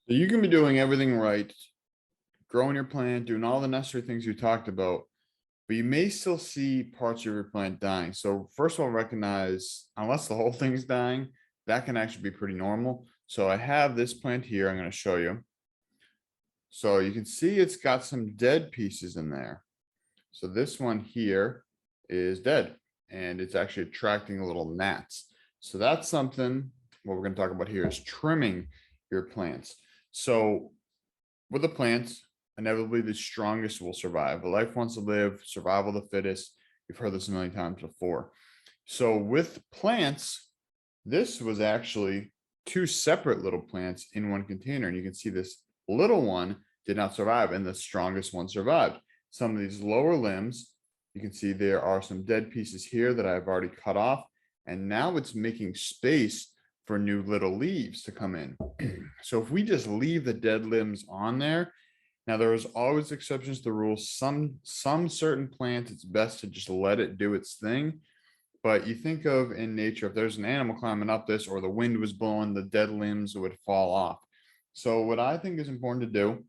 So you can be doing everything right, growing your plant, doing all the necessary things you talked about, but you may still see parts of your plant dying. So first of all, recognize unless the whole thing's dying, that can actually be pretty normal. So I have this plant here. I'm going to show you. So you can see it's got some dead pieces in there. So this one here is dead and it's actually attracting little gnats. So that's something what we're going to talk about here is trimming your plants. So with the plants, inevitably the strongest will survive. A life wants to live, survival of the fittest. You've heard this a million times before. So with plants, this was actually two separate little plants in one container. And you can see this little one did not survive and the strongest one survived. Some of these lower limbs, you can see there are some dead pieces here that I've already cut off. And now it's making space for new little leaves to come in. So if we just leave the dead limbs on there, now there's always exceptions to the rules. Some certain plants, it's best to just let it do its thing. But you think of in nature, if there's an animal climbing up this or the wind was blowing, the dead limbs would fall off. So what I think is important to do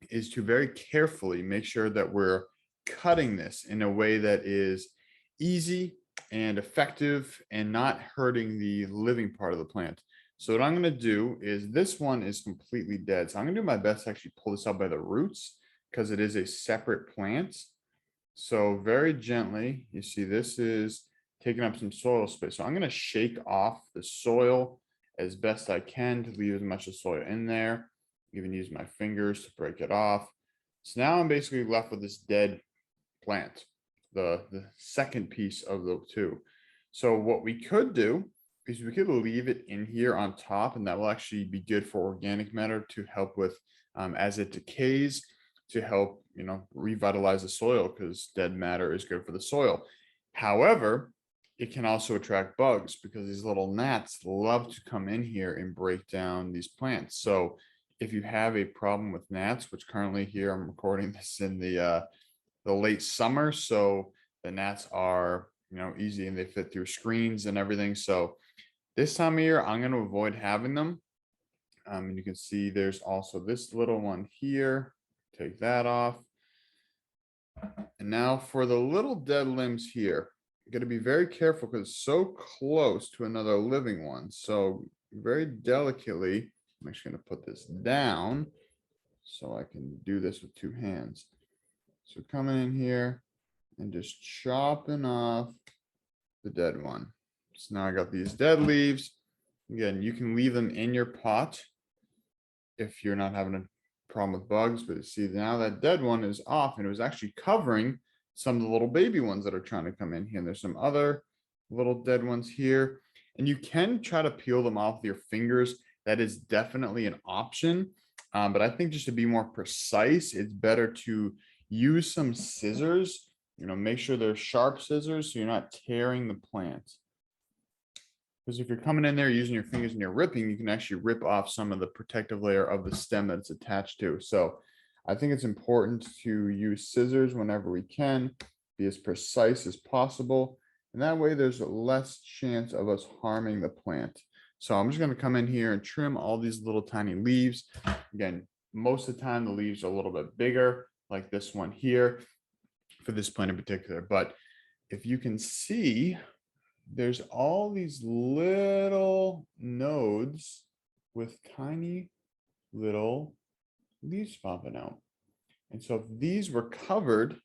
is to very carefully make sure that we're cutting this in a way that is easy and effective and not hurting the living part of the plant. So what I'm going to do is this one is completely dead. So I'm going to do my best to actually pull this out by the roots because it is a separate plant. So very gently, you see this is taking up some soil space. So I'm going to shake off the soil as best I can to leave as much of soil in there. Even use my fingers to break it off. So now I'm basically left with this dead plant, the second piece of the two. So what we could do is we could leave it in here on top, and that will actually be good for organic matter to help with as it decays to help revitalize the soil because dead matter is good for the soil. However, it can also attract bugs because these little gnats love to come in here and break down these plants. So if you have a problem with gnats, which currently here I'm recording this in the late summer, so the gnats are easy and they fit through screens and everything. So this time of year, I'm going to avoid having them. And you can see there's also this little one here. Take that off. And now for the little dead limbs here, you got to be very careful because it's so close to another living one. So very delicately, I'm actually going to put this down so I can do this with two hands. So coming in here and just chopping off the dead one. So now I got these dead leaves. Again, you can leave them in your pot if you're not having a problem with bugs, but see now that dead one is off and it was actually covering some of the little baby ones that are trying to come in here. And there's some other little dead ones here. And you can try to peel them off with your fingers. That is definitely an option. But I think just to be more precise, it's better to use some scissors, make sure they're sharp scissors so you're not tearing the plant. Because if you're coming in there using your fingers and you're ripping, you can actually rip off some of the protective layer of the stem that it's attached to. So I think it's important to use scissors whenever we can, be as precise as possible. And that way there's less chance of us harming the plant. So I'm just going to come in here and trim all these little tiny leaves. Again, most of the time the leaves are a little bit bigger, like this one here for this plant in particular. But if you can see, there's all these little nodes with tiny little leaves popping out. And so if these were covered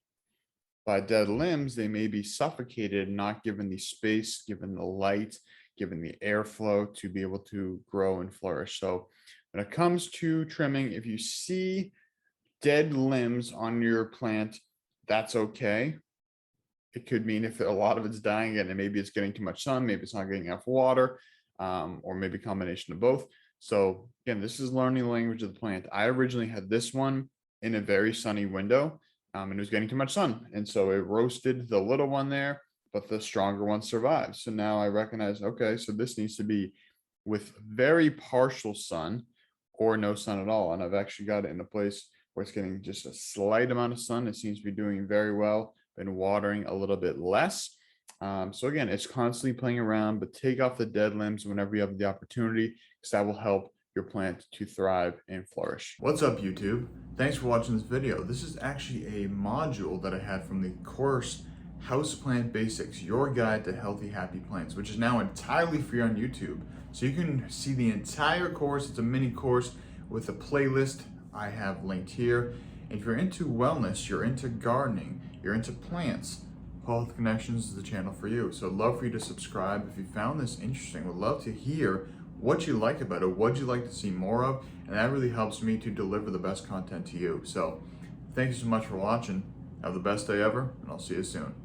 by dead limbs, they may be suffocated, not given the space, given the light, given the airflow to be able to grow and flourish. So when it comes to trimming, if you see dead limbs on your plant, that's okay. It could mean if a lot of it's dying and maybe it's getting too much sun, maybe it's not getting enough water, or maybe a combination of both. So again, this is learning the language of the plant. I originally had this one in a very sunny window, and it was getting too much sun. And so it roasted the little one there, but the stronger one survived. So now I recognize, okay, so this needs to be with very partial sun or no sun at all. And I've actually got it in a place where it's getting just a slight amount of sun. It seems to be doing very well. Been watering a little bit less. So again, it's constantly playing around, but take off the dead limbs whenever you have the opportunity, because that will help your plant to thrive and flourish. What's up, YouTube? Thanks for watching this video. This is actually a module that I had from the course Houseplant Basics, Your Guide to Healthy, Happy Plants, which is now entirely free on YouTube. So you can see the entire course. It's a mini course with a playlist I have linked here. And if you're into wellness, you're into gardening, you're into plants, Health Connections is the channel for you. So I'd love for you to subscribe. If you found this interesting, would love to hear what you like about it, what you'd like to see more of, and that really helps me to deliver the best content to you. So thank you so much for watching. Have the best day ever, and I'll see you soon.